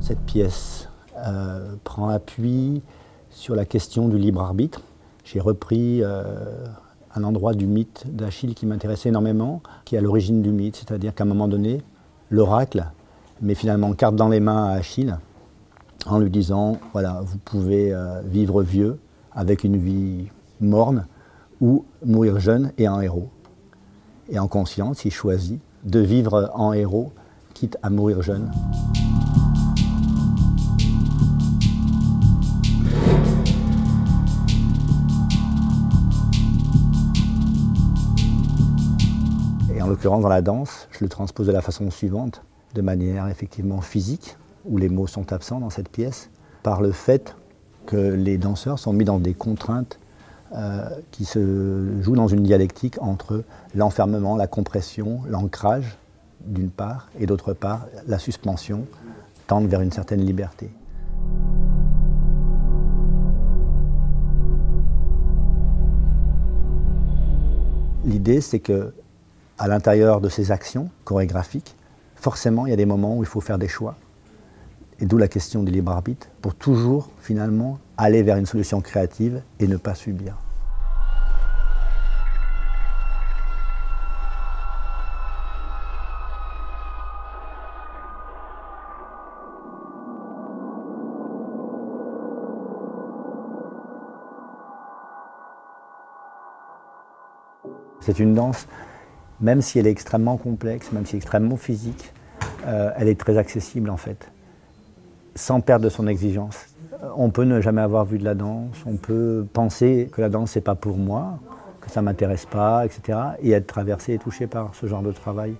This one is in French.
Cette pièce prend appui sur la question du libre arbitre. J'ai repris un endroit du mythe d'Achille qui m'intéressait énormément, qui est à l'origine du mythe, c'est-à-dire qu'à un moment donné, l'oracle met finalement carte dans les mains à Achille en lui disant « voilà, vous pouvez vivre vieux avec une vie morne ou mourir jeune et en héros ». Et en conscience, il choisit de vivre en héros, quitte à mourir jeune. Et en l'occurrence, dans la danse, je le transpose de la façon suivante, de manière effectivement physique, où les mots sont absents dans cette pièce, par le fait que les danseurs sont mis dans des contraintes qui se jouent dans une dialectique entre l'enfermement, la compression, l'ancrage, d'une part, et d'autre part, la suspension, tendent vers une certaine liberté. L'idée, c'est que, à l'intérieur de ces actions chorégraphiques, forcément, il y a des moments où il faut faire des choix. Et d'où la question du libre arbitre, pour toujours, finalement, aller vers une solution créative et ne pas subir. C'est une danse, même si elle est extrêmement complexe, même si elle est extrêmement physique, elle est très accessible en fait, sans perdre de son exigence. On peut ne jamais avoir vu de la danse, on peut penser que la danse c'est pas pour moi, que ça m'intéresse pas, etc. et être traversé et touché par ce genre de travail.